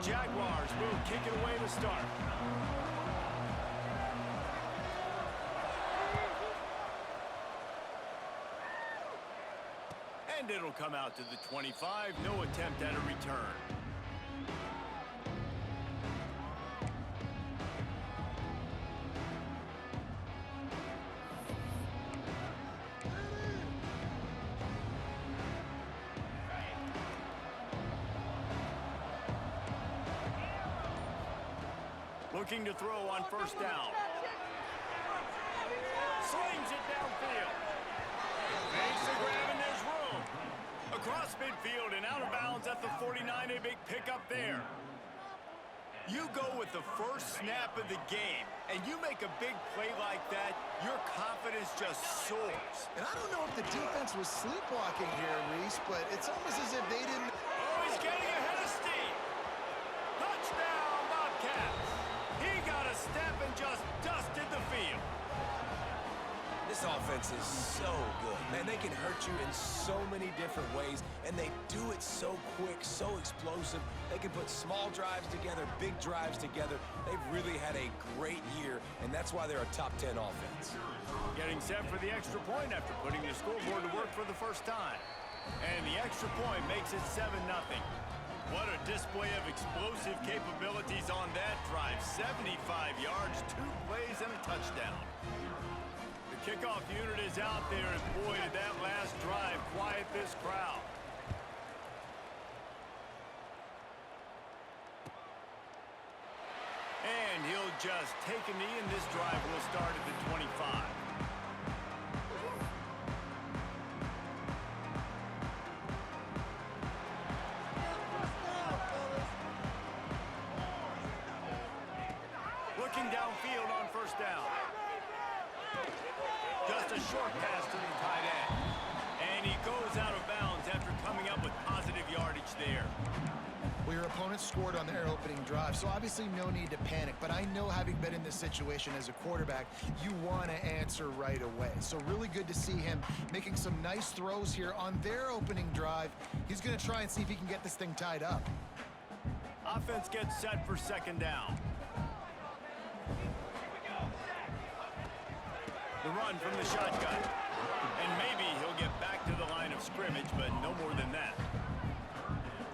Jaguars will kick it away to start. And it'll come out to the 25. No attempt at a return. Looking to throw on first down. Slings it downfield. Makes the grab and there's room. Across midfield and out of bounds at the 49. A big pickup there. You go with the first snap of the game, and you make a big play like that, your confidence just soars. And I don't know if the defense was sleepwalking here, Reese, but it's almost as if they didn't... Oh, he's getting ahead of steam. Touchdown, Bobcats. He got a step and just dusted the field. This offense is so good. Man, they can hurt you in so many different ways, and they do it so quick, so explosive. They can put small drives together, big drives together. They've really had a great year, and that's why they're a top 10 offense. Getting set for the extra point after putting the scoreboard to work for the first time. And the extra point makes it 7-0. What a display of explosive capabilities on that drive. 75 yards, 2 plays, and a touchdown. The kickoff unit is out there, and boy, did that last drive quiet this crowd. And he'll just take a knee, and this drive will start at the 25. Looking downfield on first down. Just a short pass to the tight end. And he goes out of bounds after coming up with positive yardage there. Well, your opponent scored on their opening drive, so obviously no need to panic. But I know, having been in this situation as a quarterback, you want to answer right away. So really good to see him making some nice throws here on their opening drive. He's going to try and see if he can get this thing tied up. Offense gets set for second down. The run from the shotgun. And maybe he'll get back to the line of scrimmage, but no more than that.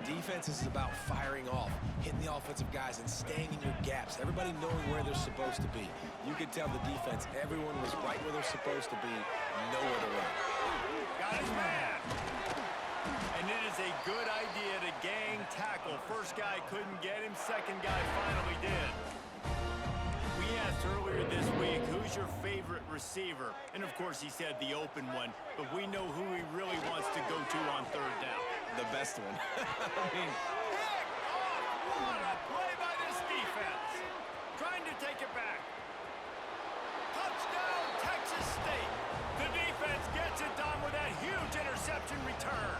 Defense is about firing off, hitting the offensive guys, and staying in your gaps. Everybody knowing where they're supposed to be. You could tell the defense, everyone was right where they're supposed to be, nowhere to run. Got his man. And it is a good idea to gang tackle. First guy couldn't get him, second guy finally did. We asked earlier this week, who's your favorite receiver? And of course he said the open one, but we know who he really wants to go to on third down. The best one. I mean, pick off! What a play by this defense. Trying to take it back. Touchdown, Texas State. The defense gets it done with that huge interception return.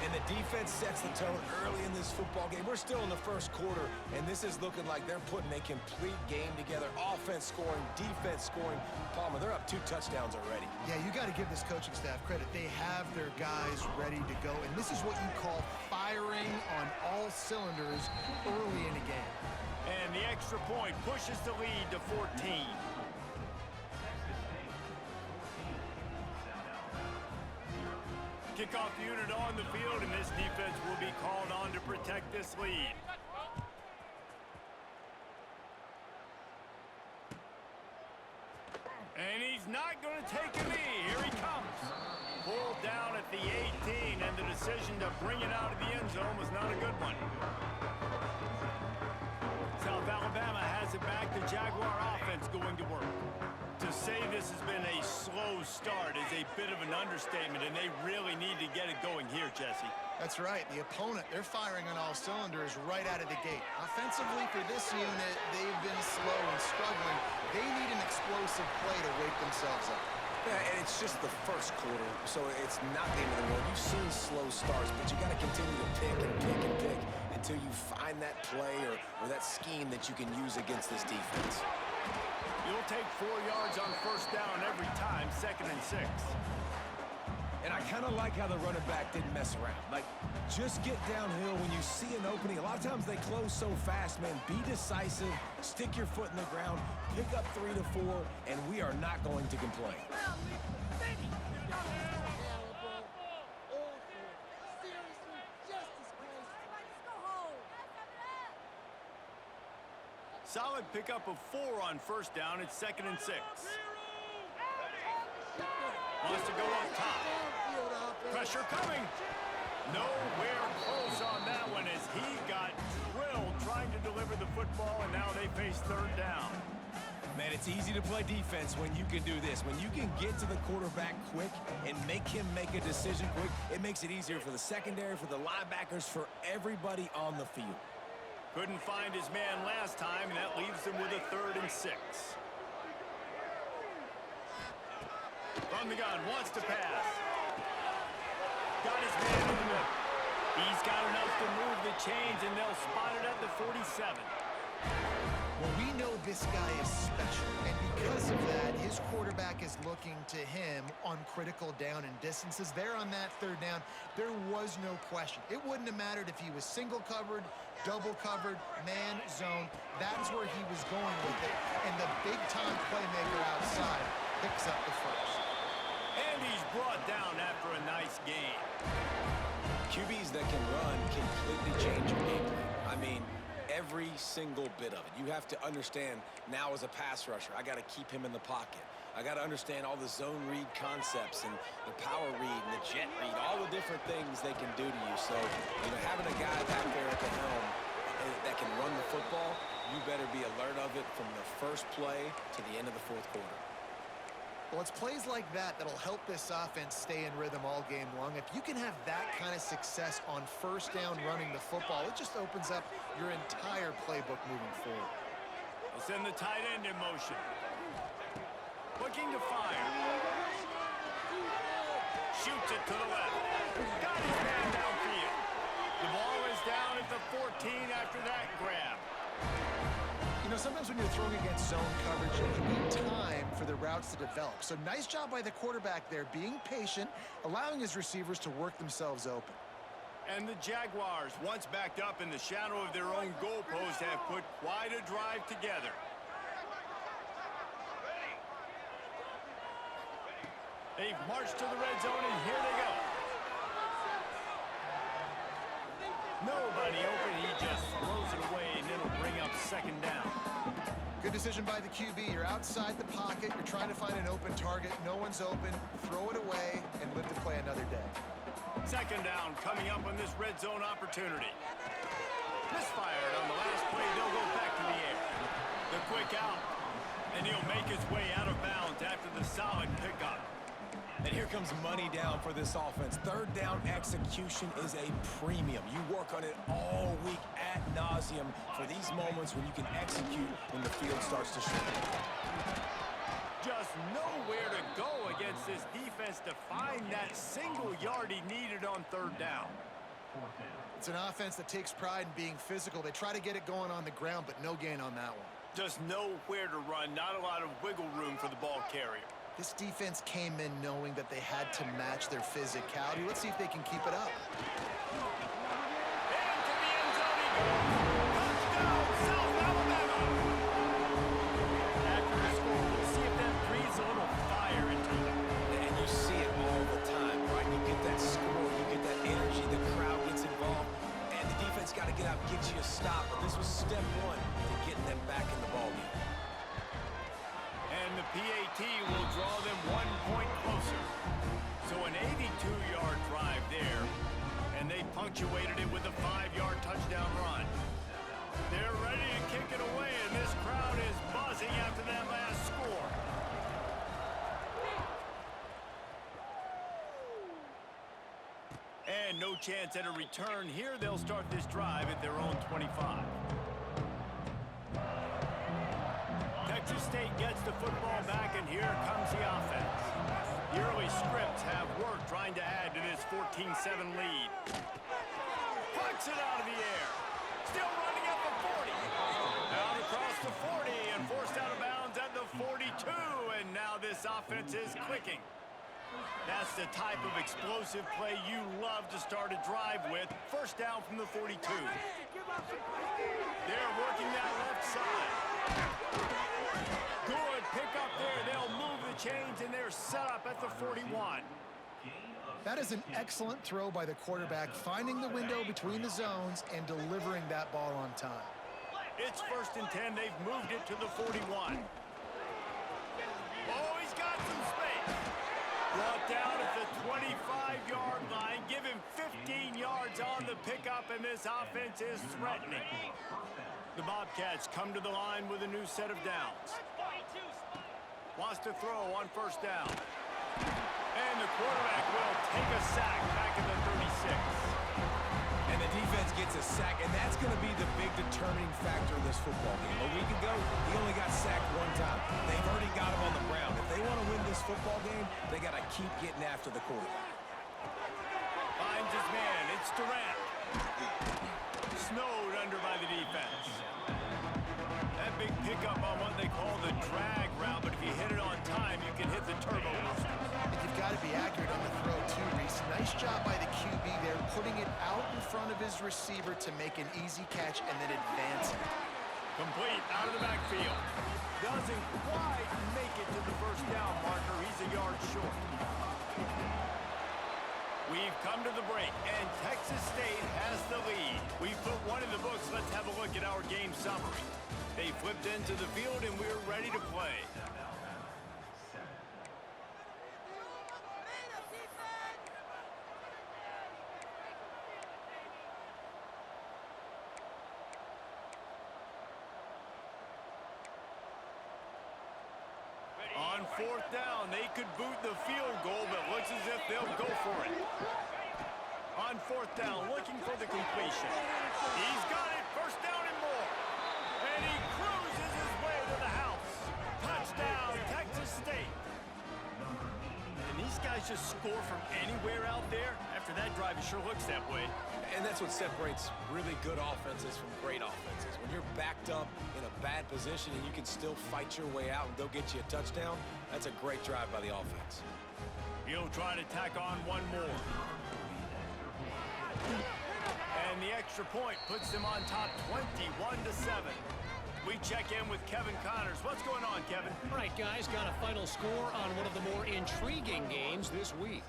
and the defense sets the tone early in this football game. We're still in the first quarter, and this is looking like they're putting a complete game together. Offense scoring, defense scoring. Palmer, they're up 2 touchdowns already. Yeah, you got to give this coaching staff credit. They have their guys ready to go, and this is what you call firing on all cylinders early in a game. And the extra point pushes the lead to 14. Kickoff unit on the field, and this defense will be called on to protect this lead. And he's not going to take a knee. Here he comes. Pulled down at the 18, and the decision to bring it out of the end zone was not a good one. South Alabama has it back. The Jaguar offense going to work. To say this has been a slow start is a bit of an understatement, and they really need to get it going here, Jesse. That's right. The opponent, they're firing on all cylinders right out of the gate. Offensively, for this unit, they've been slow and struggling. They need an explosive play to wake themselves up. Yeah, and it's just the first quarter, so it's not the end of the world. You've seen slow starts, but you got to continue to pick and pick and pick until you find that play or that scheme that you can use against this defense. You'll take 4 yards on first down every time, 2nd and 6. And I kind of like how the running back didn't mess around. Like, just get downhill when you see an opening. A lot of times they close so fast, man. Be decisive, stick your foot in the ground, pick up 3 to 4, and we are not going to complain. Solid pickup of 4 on first down. It's 2nd and 6. Wants to go up top. Pressure coming. Nowhere close on that one as he got drilled trying to deliver the football, and now they face 3rd down. Man, it's easy to play defense when you can do this. When you can get to the quarterback quick and make him make a decision quick, it makes it easier for the secondary, for the linebackers, for everybody on the field. Couldn't find his man last time, and that leaves him with a 3rd and 6. From the gun, wants to pass. Got his man in the middle. He's got enough to move the chains, and they'll spot it at the 47. Well, we know this guy is special, and because of that, his quarterback is looking to him on critical down and distances. There on that 3rd down, there was no question. It wouldn't have mattered if he was single covered, double covered, man, zone. That's where he was going with it, and the big-time playmaker outside picks up the first. And he's brought down after a nice gain. QBs that can run completely change your game plan. I mean, every single bit of it. You have to understand now as a pass rusher, I got to keep him in the pocket. I got to understand all the zone read concepts and the power read and the jet read, all the different things they can do to you. So, having a guy back there at the helm that can run the football, you better be alert of it from the first play to the end of the 4th quarter. Well, it's plays like that that'll help this offense stay in rhythm all game long. If you can have that kind of success on first down running the football, it just opens up your entire playbook moving forward. We'll send the tight end in motion. Looking to fire. Shoots it to the left. Got his man downfield. The ball is down at the 14 after that grab. Sometimes when you're throwing against zone coverage, you need time for the routes to develop. So nice job by the quarterback there, being patient, allowing his receivers to work themselves open. And the Jaguars, once backed up in the shadow of their own goalpost, have put quite a drive together. They've marched to the red zone, and here they go. Nobody open. He just throws it away, and it'll bring up 2nd down. Good decision by the QB. You're outside the pocket. You're trying to find an open target. No one's open. Throw it away and live to play another day. 2nd down coming up on this red zone opportunity. Misfired on the last play. They'll go back to the air. The quick out. And he'll make his way out of bounds after the solid pickup. And here comes money down for this offense. 3rd down execution is a premium. You work on it all week ad nauseum for these moments when you can execute when the field starts to shrink. Just nowhere to go against this defense to find that single yard he needed on 3rd down. It's an offense that takes pride in being physical. They try to get it going on the ground, but no gain on that one. Just nowhere to run. Not a lot of wiggle room for the ball carrier. This defense came in knowing that they had to match their physicality. Let's see if they can keep it up. Into the end zone he goes. Touchdown, South Alabama. After the score, we'll see if that breathes a little fire into them. And you see it all the time, right? You get that score, you get that energy, the crowd gets involved, and the defense got to get out and get you a stop. But this was step 1 to getting them back in the ballgame. And the PAT will draw them 1 point closer. So an 82-yard drive there, and they punctuated it with a 5-yard touchdown run. They're ready to kick it away, and this crowd is buzzing after that last score. And no chance at a return here. They'll start this drive at their own 25. Texas State gets the football back, and here comes the offense. The early scripts have worked trying to add to this 14-7 lead. Puts it out of the air. Still running at the 40. Out across the 40 and forced out of bounds at the 42. And now this offense is clicking. That's the type of explosive play you love to start a drive with. First down from the 42. They're working that left side. Good pick up there. They'll move the chains, and they're set up at the 41. That is an excellent throw by the quarterback, finding the window between the zones and delivering that ball on time. It's 1st and 10. They've moved it to the 41. Oh, he's got some space. Brought down at the 25-yard line. Give him 15 yards on the pickup, and this offense is threatening. The Bobcats come to the line with a new set of downs. Wants to throw on 1st down. And the quarterback will take a sack back at the 36. And the defense gets a sack, and that's going to be the big determining factor of this football game. A week ago, he only got sacked 1 time. They've already got him on the ground. If they want to win this football game, they got to keep getting after the quarterback. Finds his man. It's Durant. Snowed under by the defense. That big pickup on what they call the drag route, but if you hit it on time, you can hit the turbo booster. You've got to be accurate on the throw, too, Reese. Nice job by the QB there, putting it out in front of his receiver to make an easy catch and then advancing. Complete out of the backfield. Doesn't quite make it to the 1st down marker. He's a yard short. We've come to the break, and Texas State has the lead. We've put one in the books. Let's have a look at our game summary. They flipped into the field, and we're ready to play. On 4th down, they could boot the field goal, but looks as if they'll go for it. On 4th down, looking for the completion. He's got it, 1st down and more. And he cruises his way to the house. Touchdown, Texas State. And these guys just score from anywhere out there? After that drive, it sure looks that way. And that's what separates really good offenses from great offenses. When you're backed up in a bad position and you can still fight your way out and go get you a touchdown, that's a great drive by the offense. He'll try to tack on one more. And the extra point puts them on top 21-7. We check in with Kevin Connors. What's going on, Kevin? All right, guys, got a final score on one of the more intriguing games this week.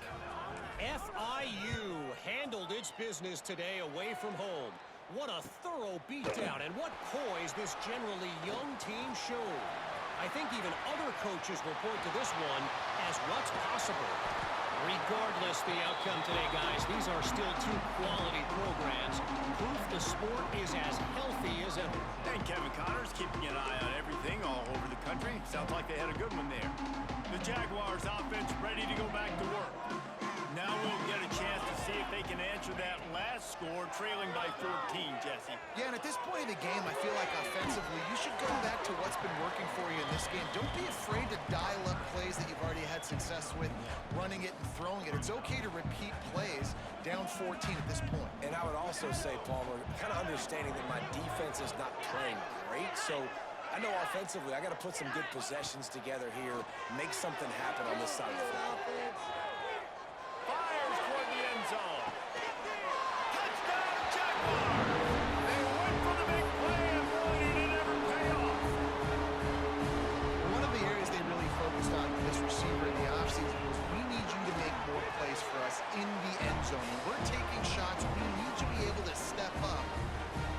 FIU handled its business today away from home. What a thorough beatdown, and what poise this generally young team showed. I think even other coaches will point to this one as what's possible. Regardless the outcome today, guys, these are still 2 quality programs. Proof the sport is as healthy as ever. And Kevin Connors keeping an eye on everything all over the country. Sounds like they had a good one there. The Jaguars offense ready to go back to work. Now we'll get a chance to see if they can answer that last score, trailing by 14, Jesse. Yeah, and at this point of the game, I feel like offensively, you should go back to what's been working for you in this game. Don't be afraid to dial up plays that you've already had success with, running it and throwing it. It's okay to repeat plays down 14 at this point. And I would also say, Palmer, kind of understanding that my defense is not playing great, so I know offensively I got to put some good possessions together here, make something happen on this side of the football. Fires toward the end zone. Touchdown, Jaguars! They went for the big play, and boy, did it ever pay off. One of the areas they really focused on for this receiver in the offseason was we need you to make more plays for us in the end zone. When we're taking shots, we need you to be able to step up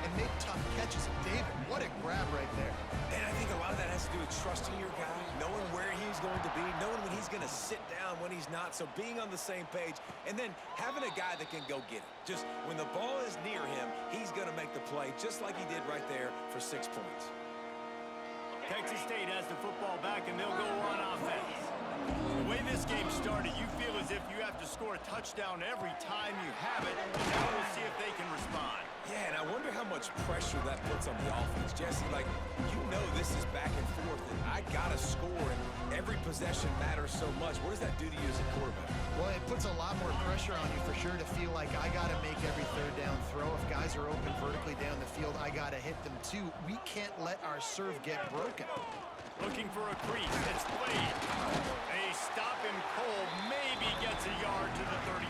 and make tough catches. And David, what a grab right there. And I think a lot of that has to do with trusting your guy, knowing where he's going to be, knowing when he's going to sit down, when he's not, so being on the same page, and then having a guy that can go get it. Just when the ball is near him, he's going to make the play, just like he did right there for 6 points. Texas State has the football back, and they'll go on offense. The way this game started, you feel as if you have to score a touchdown every time you have it, and now we'll see if they can respond. Yeah, and I wonder how much pressure that puts on the offense. Jesse, like, you know this is back and forth, and I got to score, and every possession matters so much. What does that do to you as a quarterback? Well, it puts a lot more pressure on you for sure to feel like I got to make every 3rd down throw. If guys are open vertically down the field, I got to hit them too. We can't let our serve get broken. Looking for a crease. It's played. They stop him cold. Maybe gets the 34.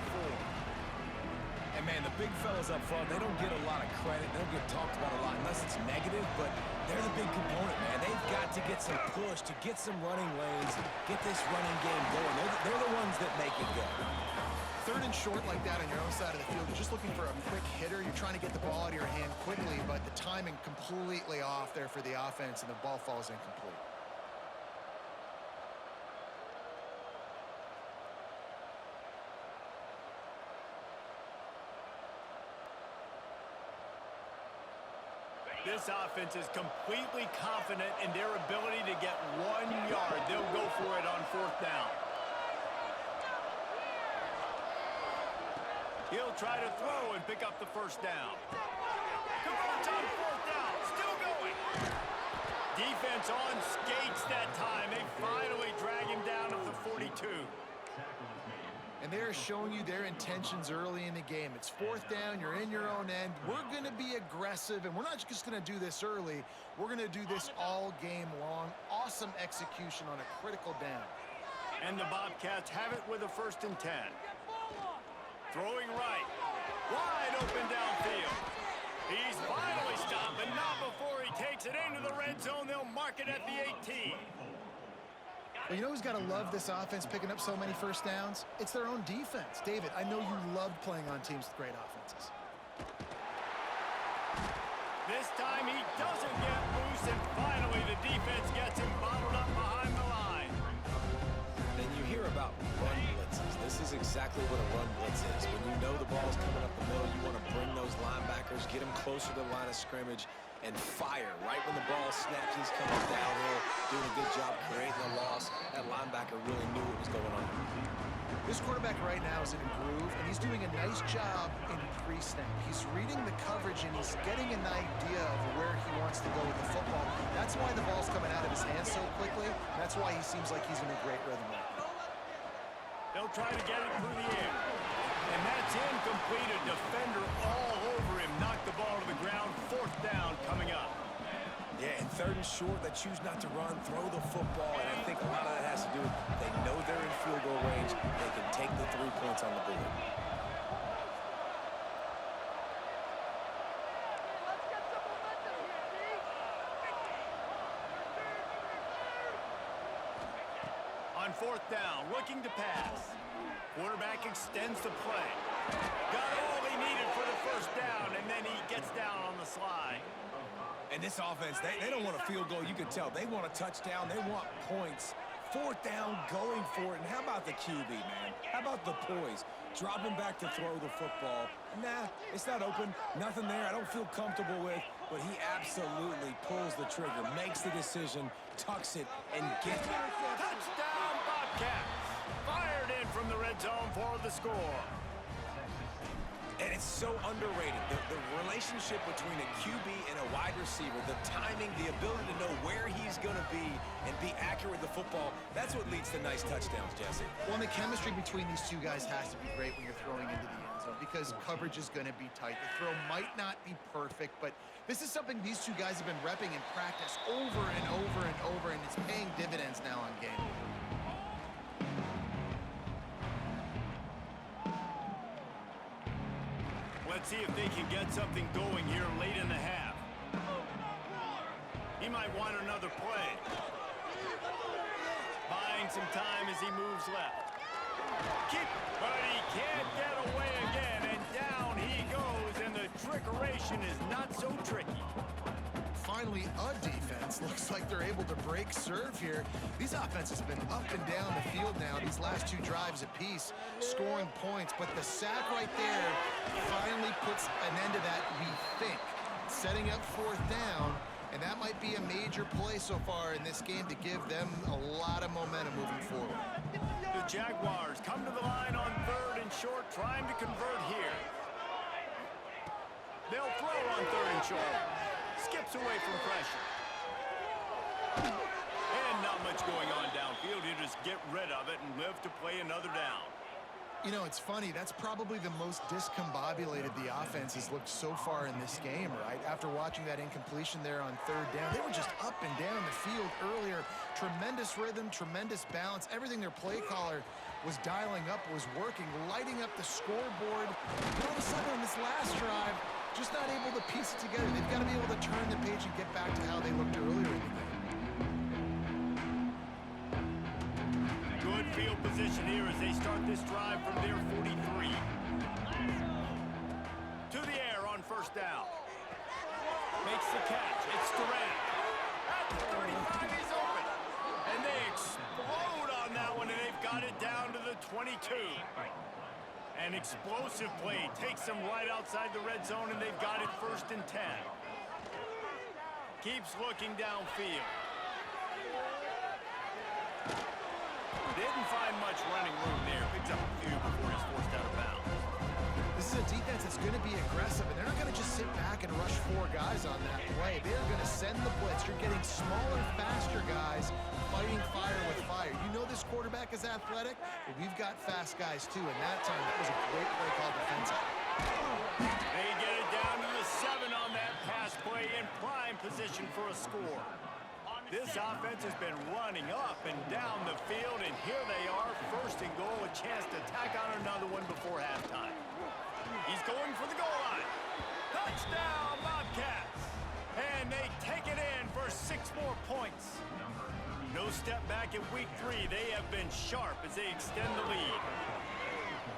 And, man, the big fellas up front, they don't get a lot of credit. They don't get talked about a lot unless it's negative, but they're the big component, man. They've got to get some push, to get some running lanes, get this running game going. They're the ones that make it go. Third and short like that on your own side of the field, you're just looking for a quick hitter. You're trying to get the ball out of your hand quickly, but the timing completely off there for the offense, and the ball falls incomplete. This offense is completely confident in their ability to get 1 yard. They'll go for it on 4th down. He'll try to throw and pick up the 1st down. Converts on 4th down. Still going. Defense on skates that time. They finally drag him down at the 42. And they're showing you their intentions early in the game. It's 4th down, you're in your own end. We're going to be aggressive, and we're not just going to do this early. We're going to do this all game long. Awesome execution on a critical down. And the Bobcats have it with a 1st and 10. Throwing right. Wide open downfield. He's finally stopped, but not before he takes it into the red zone. They'll mark it at the 18. Well, you know who's got to love this offense picking up so many 1st downs? It's their own defense. David, I know you loved playing on teams with great offenses. This time he doesn't get loose, and finally the defense gets him bottled up behind the line. And you hear about run blitzes. This is exactly what a run blitz is. When you know the ball's coming up the middle, you want to bring those linebackers, get them closer to the line of scrimmage, and fire right when the ball snaps. He's coming downhill, doing a good job creating a loss. That linebacker really knew what was going on. This quarterback right now is in a groove, and he's doing a nice job in pre-snap. He's reading the coverage, and he's getting an idea of where he wants to go with the football. That's why the ball's coming out of his hands so quickly. That's why he seems like he's in a great rhythm right now. They'll try to get it through the air. And that's incomplete. A defender all over him. Knocked the ball to the ground. 4th down coming up. Yeah, and 3rd and short, they choose not to run, throw the football, and I think a lot of that has to do with they know they're in field goal range. They can take the 3 points on the board. On 4th down, looking to pass. Quarterback extends the play. Got all he needed for the 1st down, and then he gets down on the slide. And this offense, they don't want a field goal. You can tell. They want a touchdown. They want points. 4th down, going for it. And how about the QB, man? How about the poise? Dropping back to throw the football. Nah, it's not open. Nothing there I don't feel comfortable with. But he absolutely pulls the trigger, makes the decision, tucks it, and gets it. Touchdown, Bobcats! Fired in from the red zone for the score. And it's so underrated. The relationship between a QB and a wide receiver, the timing, the ability to know where he's going to be and be accurate with the football, that's what leads to nice touchdowns, Jesse. Well, and the chemistry between these two guys has to be great when you're throwing into the end zone because coverage is going to be tight. The throw might not be perfect, but this is something these two guys have been repping in practice over and over and over, and it's paying dividends now on game day. Let's see if they can get something going here late in the half. He might want another play. Buying some time as he moves left. But he can't get away again, and down he goes, and the trickeration is not so tricky. Finally, a defense. Looks like they're able to break serve here. These offenses have been up and down the field now, these last 2 drives apiece, scoring points. But the sack right there finally puts an end to that, we think. Setting up 4th down, and that might be a major play so far in this game to give them a lot of momentum moving forward. The Jaguars come to the line on 3rd and short, trying to convert here. They'll throw on 3rd and short. Skips away from pressure. And not much going on downfield. He'll just get rid of it and live to play another down. You know, it's funny. That's probably the most discombobulated the offense has looked so far in this game, right? After watching that incompletion there on 3rd down, they were just up and down the field earlier. Tremendous rhythm, tremendous balance, everything their play caller was dialing up, was working, lighting up the scoreboard. And all of a sudden on this last drive, just not able to piece it together. They've got to be able to turn the page and get back to how they looked earlier in the game. Good field position here as they start this drive from their 43. To the air on first down. Makes the catch. It's Durant. At the 35, he's open. And they explode on that one, and they've got it down to the 22. An explosive play takes them right outside the red zone, and they've got it 1st and 10. Keeps looking downfield. Didn't find much running room there. Picks up a few before he's forced out of bounds. This is a defense that's going to be aggressive, and they're not going to just sit back and rush 4 guys on that play. They're going to send the blitz. You're getting smaller, faster guys fighting fire with fire. You know this quarterback is athletic, but we've got fast guys too, and that time that was a great play called defensive. They get it down to the 7 on that pass play in prime position for a score. This offense has been running up and down the field, and here they are, 1st and goal, a chance to tack on another one before halftime. He's going for the goal line. Touchdown, Bobcats! And they take it in for 6 more points. No step back in week 3. They have been sharp as they extend the lead.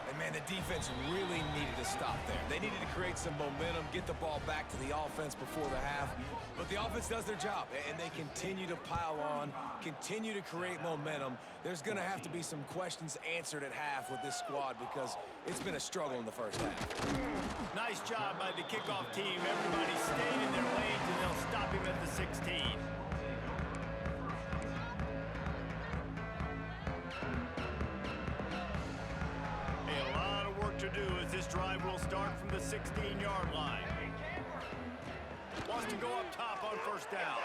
And, man, the defense really needed to stop there. They needed to create some momentum, get the ball back to the offense before the half. But the offense does their job, and they continue to pile on, continue to create momentum. There's going to have to be some questions answered at half with this squad because it's been a struggle in the first half. Nice job by the kickoff team. Everybody stayed in their lanes, and they'll stop him at the 16. A lot of work to do as this drive will start from the 16-yard line. Wants to go up top on first down.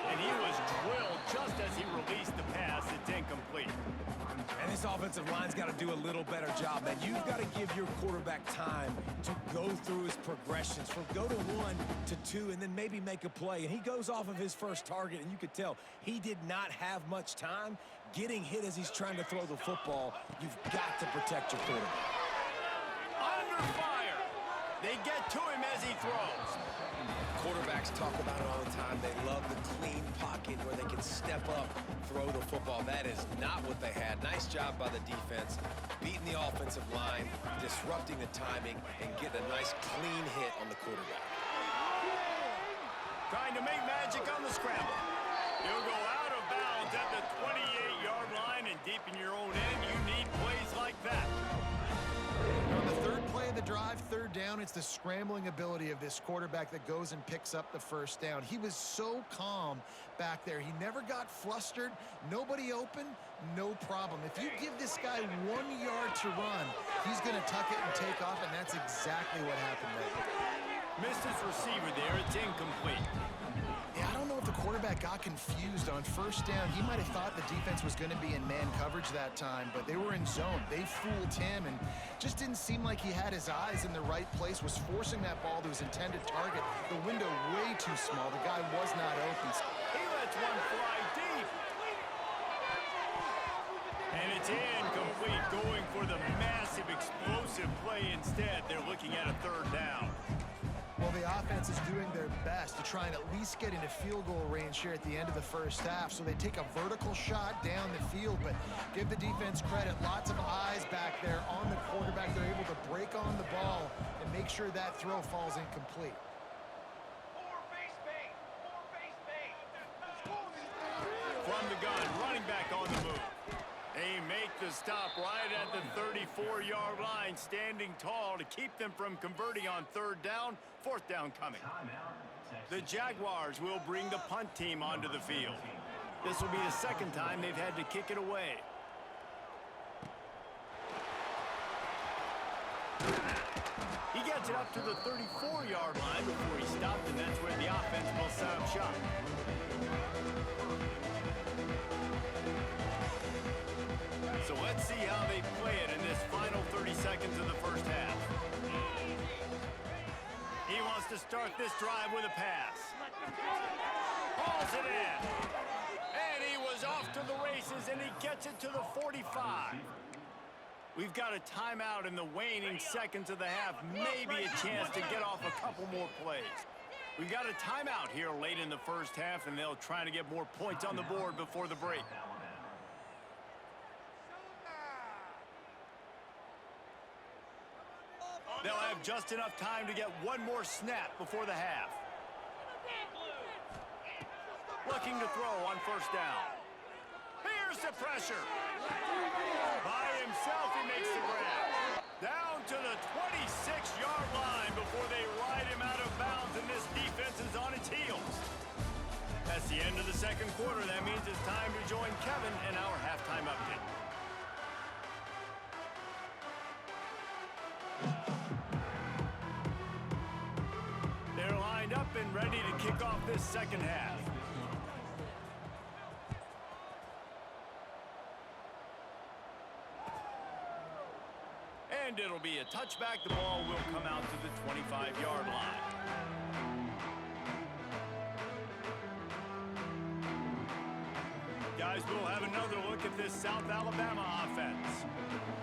And he was drilled just as he released the pass. It's incomplete. And this offensive line's got to do a little better job, man. You've got to give your quarterback time to go through his progressions from go to 1 to 2 and then maybe make a play. And he goes off of his first target, and you could tell he did not have much time getting hit as he's trying to throw the football. You've got to protect your quarterback. Under fire. They get to him as he throws. Quarterbacks talk about it all the time. They love the clean pocket where they can step up, throw the football. That is not what they had. Nice job by the defense, beating the offensive line, disrupting the timing, and getting a nice clean hit on the quarterback. Trying to make magic on the scramble. He'll go out of bounds at the 28-yard line, and deep in your own end, you need plays like that. On the 3rd play of the drive, 3rd down, it's the scrambling ability of this quarterback that goes and picks up the first down. He was so calm back there. He never got flustered. Nobody open, no problem. If you give this guy 1 yard to run, he's going to tuck it and take off, and that's exactly what happened there. Missed his receiver there. It's incomplete. Yeah, I don't know if the quarterback got confused on first down. He might have thought the defense was going to be in man coverage that time, but they were in zone. They fooled him and just didn't seem like he had his eyes in the right place, was forcing that ball to his intended target. The window way too small. The guy was not open. He lets one fly deep. And it's incomplete, going for the massive explosive play instead. They're looking at a 3rd down. Well, the offense is doing their best to try and at least get into field goal range here at the end of the first half. So they take a vertical shot down the field, but give the defense credit. Lots of eyes back there on the quarterback. They're able to break on the ball and make sure that throw falls incomplete. From the gun, running back on the move. They make the stop right at the 34-yard line, standing tall to keep them from converting on 3rd down. 4th down coming. The Jaguars will bring the punt team onto the field. This will be the 2nd time they've had to kick it away. He gets it up to the 34-yard line before he stopped, and that's where the offense will set up shop. So let's see how they play it in this final 30 seconds of the first half. He wants to start this drive with a pass. Hauls it in. And he was off to the races, and he gets it to the 45. We've got a timeout in the waning seconds of the half. Maybe a chance to get off a couple more plays. We've got a timeout here late in the first half, and they'll try to get more points on the board before the break. They'll have just enough time to get one more snap before the half. Looking to throw on first down. Here's the pressure. By himself, he makes the grab. Down to the 26-yard line before they ride him out of bounds, and this defense is on its heels. That's the end of the second quarter. That means it's time to join Kevin in our halftime update. They're lined up and ready to kick off this second half. And it'll be a touchback. The ball will come out to the 25-yard line. Guys, we'll have another look at this South Alabama offense.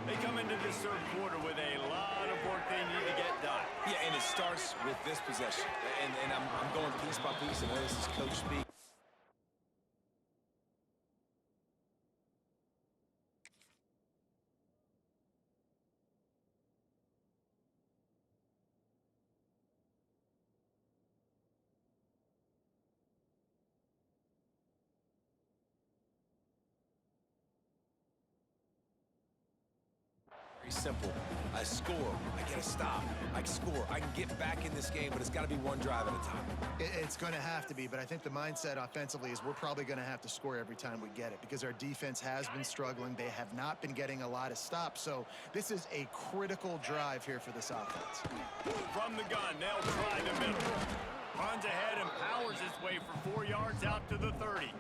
They come into this third quarter with a lot of work they need to get done. Yeah, and it starts with this possession. And I'm going piece by piece, and this is coach speak. Very simple. I score. I get a stop. I score. I can get back in this game, but it's got to be one drive at a time. It's going to have to be, but I think the mindset offensively is we're probably going to have to score every time we get it because our defense has been struggling. They have not been getting a lot of stops, so this is a critical drive here for this offense. From the gun, they'll try the middle. Runs ahead and powers his way for 4 yards out to the 30.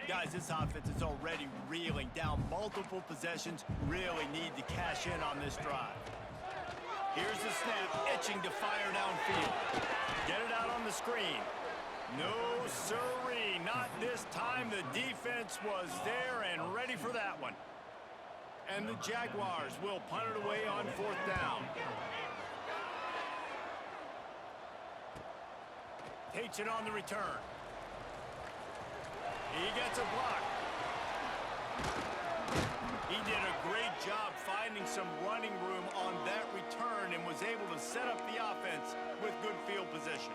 Guys, this offense is already reeling down multiple possessions. Really need to cash in on this drive. Here's the snap, itching to fire downfield. Get it out on the screen. No, sirree, not this time. The defense was there and ready for that one. And the Jaguars will punt it away on fourth down. Takes it on the return. He gets a block. He did a great job finding some running room on that return and was able to set up the offense with good field position.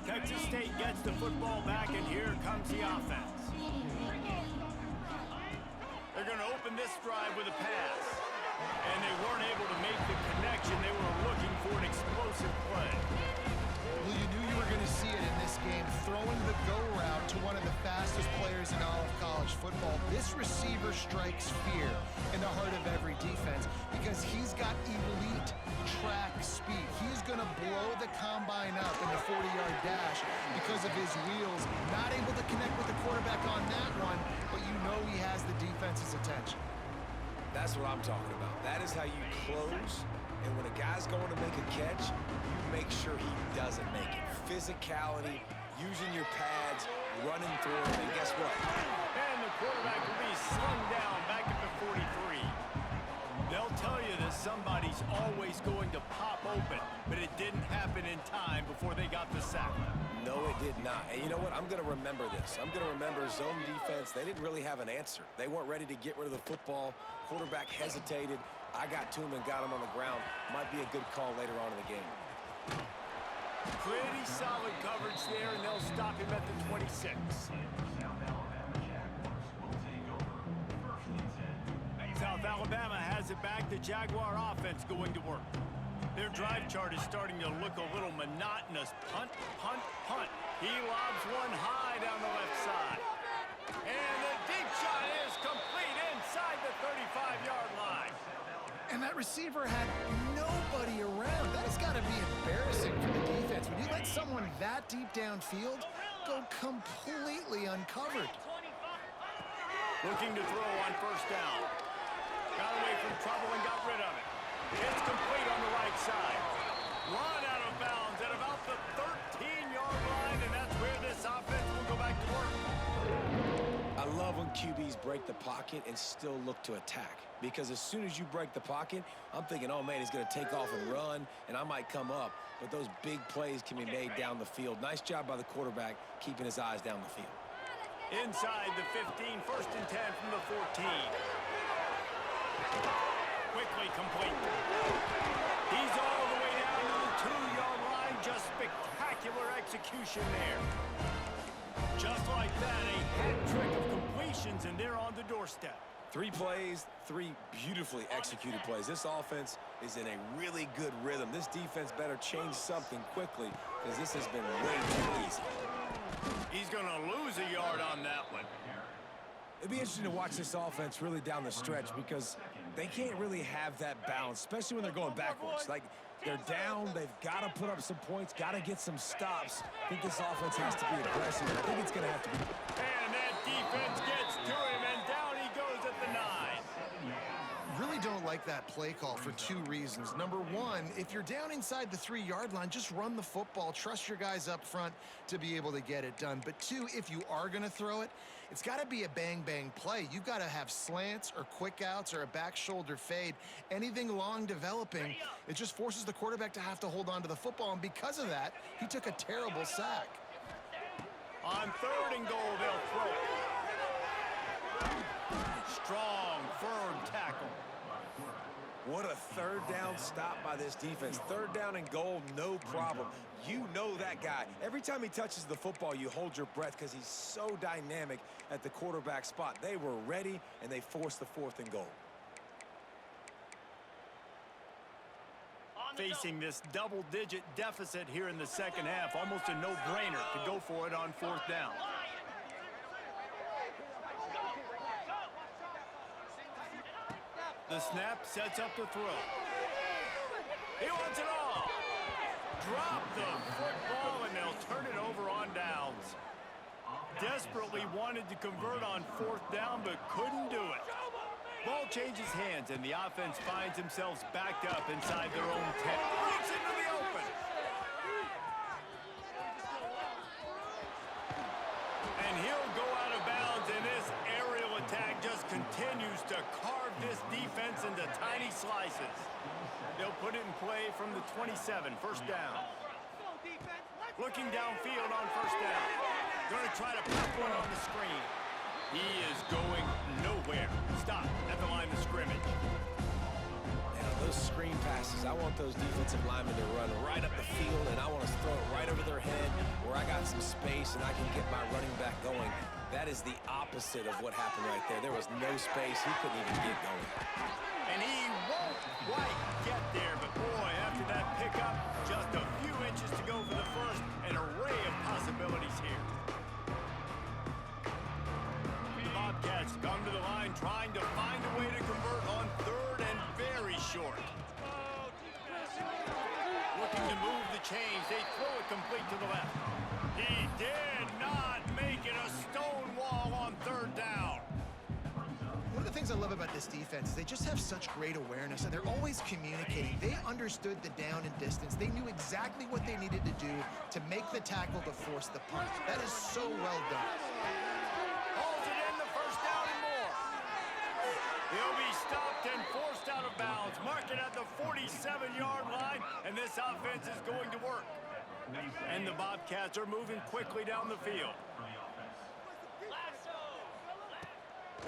Texas State gets the football back, and here comes the offense. They're going to open this drive with a pass. And they weren't able to make the connection. They were looking for an explosive play. Well, you knew you were going to see it in this game, throwing the go route to one of the fastest players in all of college football. This receiver strikes fear in the heart of every defense because he's got elite track speed. He's going to blow the combine up in the 40-yard dash because of his wheels. Not able to connect with the quarterback on that one, but you know he has the defense's attention. That's what I'm talking about. That is how you close. And when a guy's going to make a catch, you make sure he doesn't make it. Physicality, using your pads, running through him, and guess what? And the quarterback will be slung down back at the 43. They'll tell you that somebody's always going to pop open, but it didn't happen in time before they got the sack. No, it did not. And you know what? I'm going to remember this. I'm going to remember zone defense. They didn't really have an answer. They weren't ready to get rid of the football. Quarterback hesitated. I got to him and got him on the ground. Might be a good call later on in the game. Pretty solid coverage there, and they'll stop him at the 26. South Alabama has it back. The Jaguar offense going to work. Their drive chart is starting to look a little monotonous. Punt, punt, punt. He lobs one high down the left side. And the deep shot is complete inside the 35-yard line. And that receiver had nobody around. That has got to be embarrassing for the defense. When you let someone that deep downfield go completely uncovered. Looking to throw on first down. Got away from trouble and got rid of it. It's complete on the right side. Run out of bounds at about the 13-yard line, and that's where this offense will go back to work. I love when QBs break the pocket and still look to attack. Because as soon as you break the pocket, I'm thinking, oh, man, he's going to take off and run, and I might come up. But those big plays can be made down the field. Nice job by the quarterback keeping his eyes down the field. Inside the 15, first and 10 from the 14. Quickly complete. He's all the way down to the 2-yard line. Just spectacular execution there. Just like that, a hat trick of completions, and they're on the doorstep. 3 plays, 3 beautifully executed plays. This offense is in a really good rhythm. This defense better change something quickly because this has been way too easy. He's going to lose a yard on that one. It'd be interesting to watch this offense really down the stretch because they can't really have that balance, especially when they're going backwards. Like, they're down, they've got to put up some points, got to get some stops. I think this offense has to be aggressive. I think it's going to have to be. And that defense gets to him, and down he goes at the 9. Really don't like that play call for 2 reasons. Number one, if you're down inside the 3-yard line, just run the football. Trust your guys up front to be able to get it done. But 2, if you are going to throw it, it's got to be a bang-bang play. You've got to have slants or quick outs or a back shoulder fade. Anything long developing, it just forces the quarterback to have to hold on to the football. And because of that, he took a terrible sack. On 3rd and goal, they'll throw it. Strong, firm tackle. What a 3rd down stop by this defense. 3rd down and goal, no problem. You know that guy. Every time he touches the football, you hold your breath because he's so dynamic at the quarterback spot. They were ready, and they forced the 4th and goal. Facing this double-digit deficit here in the second half, almost a no-brainer to go for it on 4th down. The snap sets up the throw. He wants it all. Drop the football, and they'll turn it over on downs. Desperately wanted to convert on 4th down, but couldn't do it. Ball changes hands, and the offense finds themselves backed up inside their own 10. Breaks into the open. And he'll go out of bounds, and this aerial attack just continues to carve this defense into tiny slices. They'll put it in play from the 27, first down. Looking downfield on first down. Going to try to pop one on the screen. He is going nowhere. Stop at the line of scrimmage. Now, those screen passes, I want those defensive linemen to run right up the field, and I want to throw it right over their head where I got some space and I can get my running back going. That is the opposite of what happened right there. There was no space. He couldn't even get going. And he won't quite get there, but boy, after that pickup, just a few inches to go for the first. An array of possibilities here. The Bobcats come to the line trying to find a way to convert on 3rd and very short. Looking to move the chains. They throw it complete to the left. He did not make it a stone wall on 3rd down. One of the things I love about this defense is they just have such great awareness, and they're always communicating. They understood the down and distance. They knew exactly what they needed to do to make the tackle to force the punt. That is so well done. Holds it in, the first down and more. He'll be stopped and forced out of bounds. Mark it at the 47-yard line, and this offense is going to work. And the Bobcats are moving quickly down the field.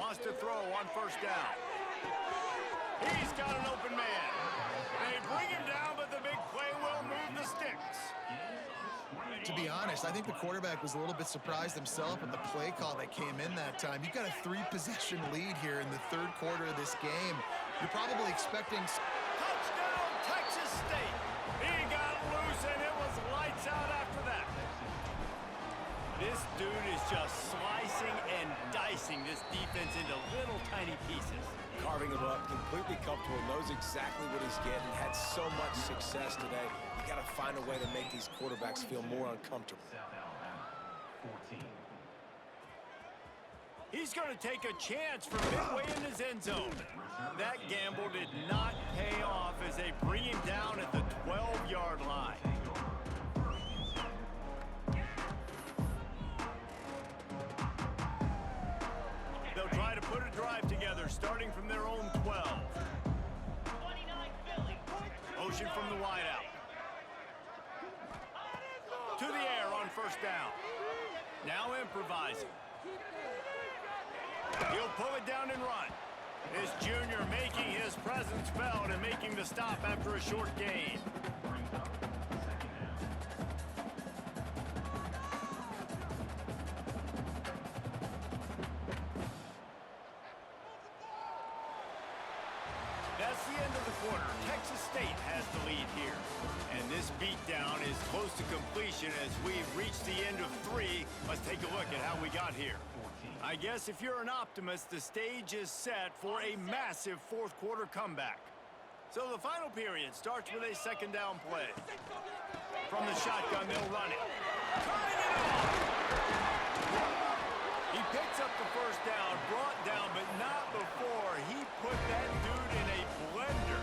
Wants to throw on first down. He's got an open man. They bring him down, but the big play will move the sticks. To be honest, I think the quarterback was a little bit surprised himself at the play call that came in that time. You've got a 3-possession lead here in the 3rd quarter of this game. You're probably expecting... Touchdown, Texas State. He got loose, and it was lights out after that. This dude is just slicing and dicing this defense into little tiny pieces. Carving him up, completely comfortable, knows exactly what he's getting, had so much success today. You got to find a way to make these quarterbacks feel more uncomfortable. He's going to take a chance from midway in his end zone. That gamble did not pay off as they bring him down at the 12-yard line. They'll try to put a drive together, starting from their own 12. Motion from the wideout. To the air on first down. Now improvising. He'll pull it down and run. This junior making his presence felt and making the stop after a short gain. That's the end of the quarter. Texas State has the lead here. And this beatdown is close to completion as we've reached the end of 3. Let's take a look at how we got here. I guess if you're an optimist, the stage is set for a massive fourth quarter comeback. So the final period starts with a second down play. From the shotgun, they'll run it. Turning it off! He picks up the first down, brought down, but not before he put that dude in a blender.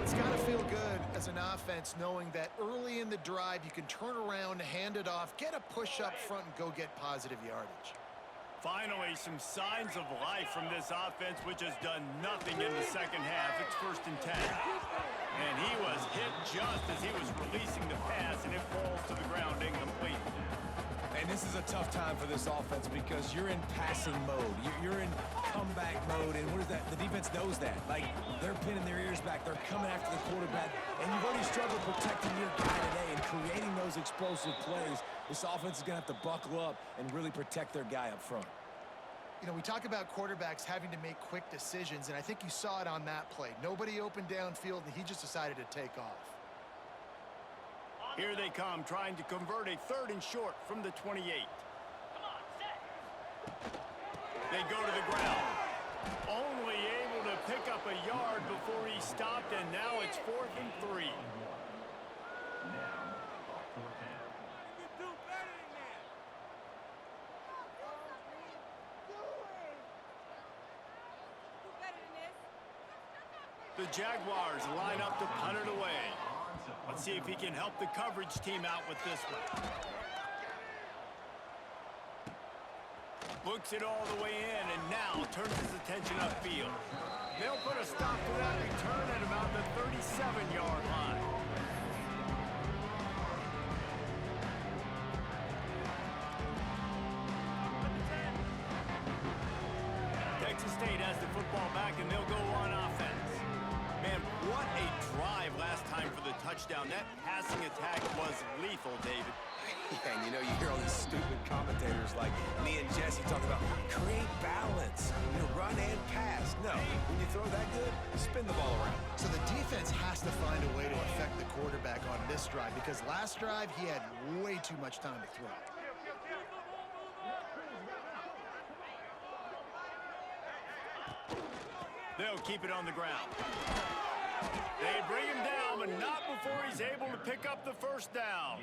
It's got to feel good as an offense knowing that early in the drive you can turn around, hand it off, get a push up front, and go get positive yardage. Finally, some signs of life from this offense, which has done nothing in the second half. It's 1st and 10. And he was hit just as he was releasing the pass, and it falls to the ground incomplete. And this is a tough time for this offense because you're in passing mode. You're in comeback mode, and what is that? The defense knows that. Like, they're pinning their ears back. They're coming after the quarterback, and you've already struggled protecting your guy today and creating those explosive plays. This offense is going to have to buckle up and really protect their guy up front. You know, we talk about quarterbacks having to make quick decisions, and I think you saw it on that play. Nobody opened downfield, and he just decided to take off. Here they come, trying to convert a 3rd and short from the 28. They go to the ground. Only able to pick up a yard before he stopped, and now it's 4th and 3. The Jaguars line up to punt it away. Let's see if he can help the coverage team out with this one. Looks it all the way in and now turns his attention upfield. They'll put a stop to that return at about the 37-yard line. Texas State has the football back and they'll go on offense. Man, what a drive last time for the touchdown. That passing attack was lethal, David. Yeah, and you know, you hear all these stupid commentators like me and Jesse talk about create balance, you know, run and pass. No, when you throw that good, spin the ball around. So the defense has to find a way to affect the quarterback on this drive because last drive he had way too much time to throw. They'll keep it on the ground. They bring him down, but not before he's able to pick up the first down.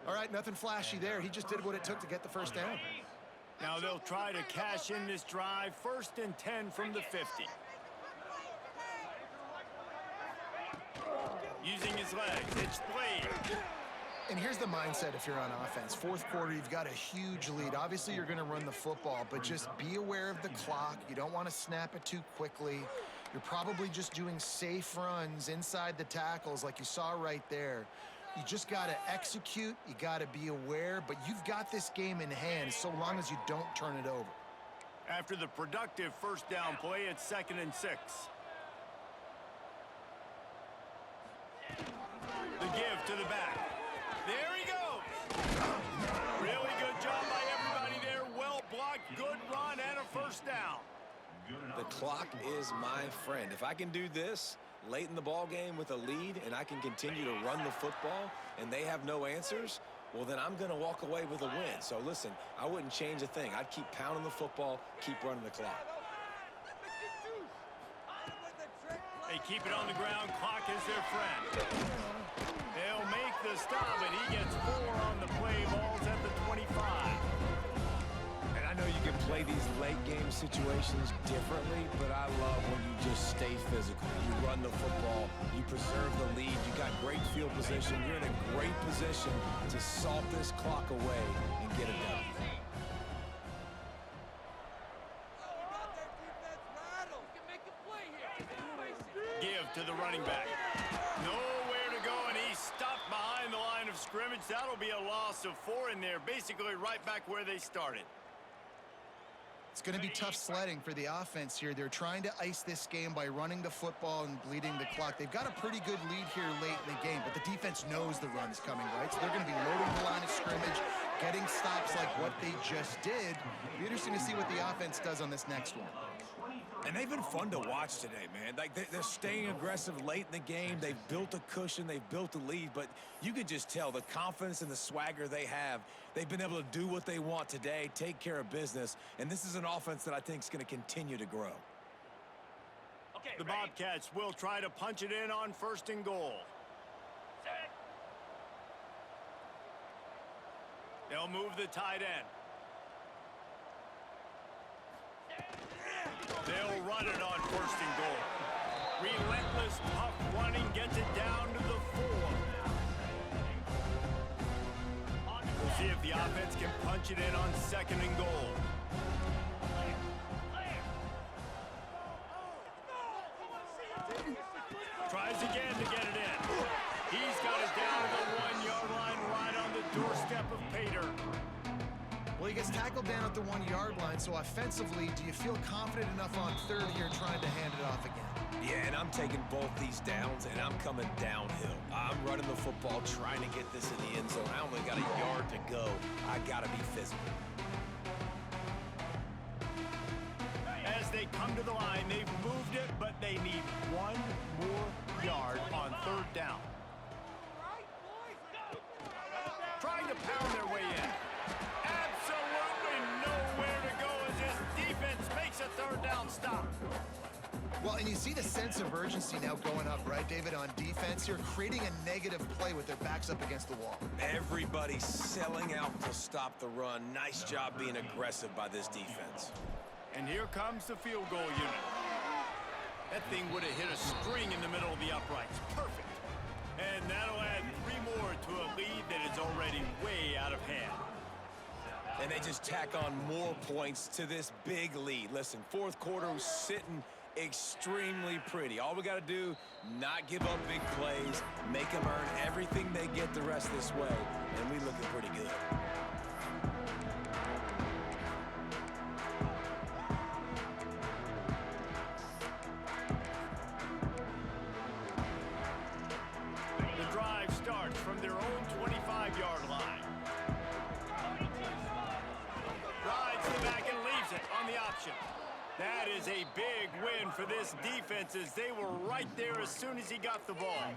All right, nothing flashy there. He just did what it took to get the first down. Now they'll try to cash in this drive. 1st and 10 from the 50. Using his legs, it's played. And here's the mindset if you're on offense. Fourth quarter, you've got a huge lead. Obviously, you're going to run the football, but just be aware of the clock. You don't want to snap it too quickly. You're probably just doing safe runs inside the tackles like you saw right there. You just got to execute. You got to be aware, but you've got this game in hand so long as you don't turn it over. After the productive first down play, it's 2nd and 6. The give to the back. There he goes. Really good job by everybody there. Well blocked, good run, and a first down. The clock is my friend. If I can do this late in the ball game with a lead and I can continue to run the football and they have no answers, well, then I'm going to walk away with a win. So listen, I wouldn't change a thing. I'd keep pounding the football, keep running the clock. They keep it on the ground. Clock is their friend. They'll make the stop, and he gets 4 on the play. Ball's at the 25. And I know you can play these late game situations differently, but I love when you just stay physical. You run the football, you preserve the lead, you got great field position, you're in a great position to salt this clock away and get it done. Give to the running back. Nowhere to go, and he's stopped behind the line of scrimmage. That'll be a loss of 4 in there, basically right back where they started. It's going to be tough sledding for the offense here. They're trying to ice this game by running the football and bleeding the clock. They've got a pretty good lead here late in the game, but the defense knows the run's coming, right? So they're going to be loading the line of scrimmage, getting stops like what they just did. It'll be interesting to see what the offense does on this next one. And they've been fun to watch today, man. Like, they're staying aggressive late in the game. They've built a cushion. They've built a lead. But you could just tell the confidence and the swagger they have. They've been able to do what they want today, take care of business. And this is an offense that I think is going to continue to grow. Okay, the Bobcats will try to punch it in on 1st and goal. Set. They'll move the tight end. They'll run it on 1st and goal. Relentless, tough running gets it down to the 4. We'll see if the offense can punch it in on 2nd and goal. Tries again to get it in. He's got it down to the 1-yard line right on the doorstep of Pater. Well, he gets tackled down at the 1-yard line, so offensively, do you feel confident enough on 3rd here trying to hand it off again? Yeah, and I'm taking both these downs, and I'm coming downhill. I'm running the football, trying to get this in the end zone. I only got a yard to go. I got to be physical. As they come to the line, they've moved it, but they need 1 more yard on 3rd down. Trying to pound their way in. Absolutely nowhere to go as this defense makes a 3rd down stop. Well, and you see the sense of urgency now going up, right, David, on defense. You're creating a negative play with their backs up against the wall. Everybody's selling out to stop the run. Nice job being aggressive by this defense. And here comes the field goal unit. That thing would have hit a string in the middle of the uprights. Perfect. And that'll add 3 more to a lead that is already way out of hand. And they just tack on more points to this big lead. Listen, 4th quarter was sitting extremely pretty. All we got to do, not give up big plays, make them earn everything they get the rest this way, and we looking pretty good. The drive starts from their own 25-yard line. Rides the back and leaves it on the option. That is a big win for this defense as they were right there as soon as he got the ball.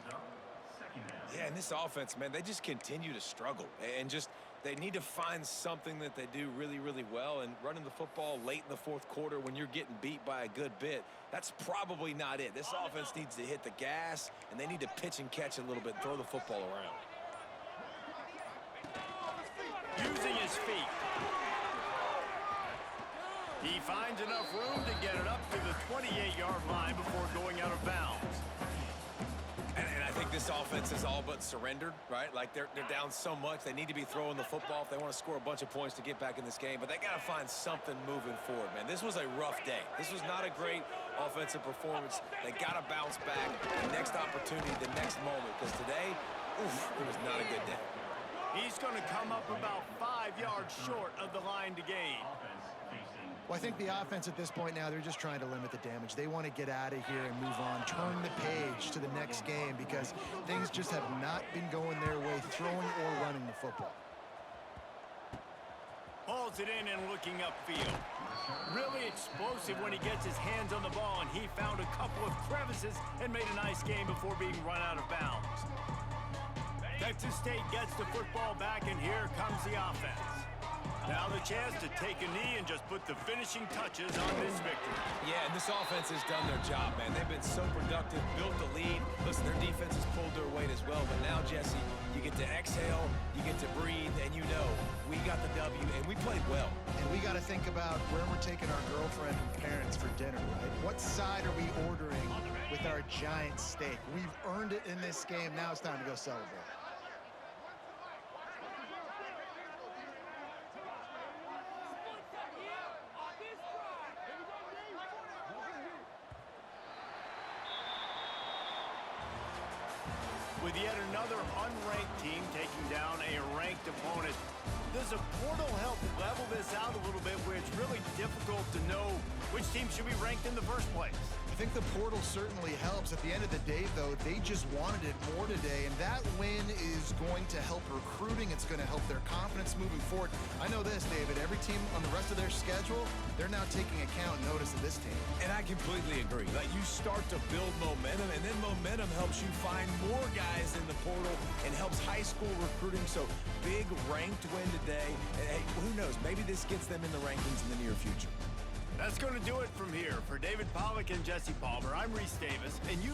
Yeah, and this offense, man, they just continue to struggle. And just, they need to find something that they do really, really well. And running the football late in the 4th quarter when you're getting beat by a good bit, that's probably not it. This offense needs to hit the gas, and they need to pitch and catch a little bit, throw the football around. Using his feet. He finds enough room to get it up to the 28-yard line before going out of bounds. And I think this offense is all but surrendered, right? Like, they're down so much, they need to be throwing the football if they want to score a bunch of points to get back in this game. But they got to find something moving forward, man. This was a rough day. This was not a great offensive performance. They got to bounce back. The next opportunity, the next moment. Because today, it was not a good day. He's going to come up about 5 yards short of the line to gain. Well, I think the offense at this point now, they're just trying to limit the damage. They want to get out of here and move on, turn the page to the next game because things just have not been going their way, throwing or running the football. Hauls it in and looking upfield. Really explosive when he gets his hands on the ball, and he found a couple of crevices and made a nice game before being run out of bounds. Texas State gets the football back, and here comes the offense. Now the chance to take a knee and just put the finishing touches on this victory. Yeah, and this offense has done their job, man. They've been so productive, built the lead. Listen, their defense has pulled their weight as well. But now, Jesse, you get to exhale, you get to breathe, and you know we got the W, and we played well. And we got to think about where we're taking our girlfriend and parents for dinner, right? What side are we ordering with our giant steak? We've earned it in this game. Now it's time to go celebrate. With yet another unranked team taking down a ranked opponent, does a portal help level this out a little bit where it's really difficult to know which team should be ranked in the first place? I think the portal certainly helps. At the end of the day, though, they just wanted it more today, and that win is going to help recruiting. It's going to help their confidence moving forward. I know this, David, every team on the rest of their schedule, they're now taking account and notice of this team. And I completely agree. Like, you start to build momentum, and then momentum helps you find more guys in the portal and helps high school recruiting. So big ranked win today. And hey, who knows? Maybe this gets them in the rankings in the near future. That's going to do it from here. For David Pollack and Jesse Palmer, I'm Reese Davis, and you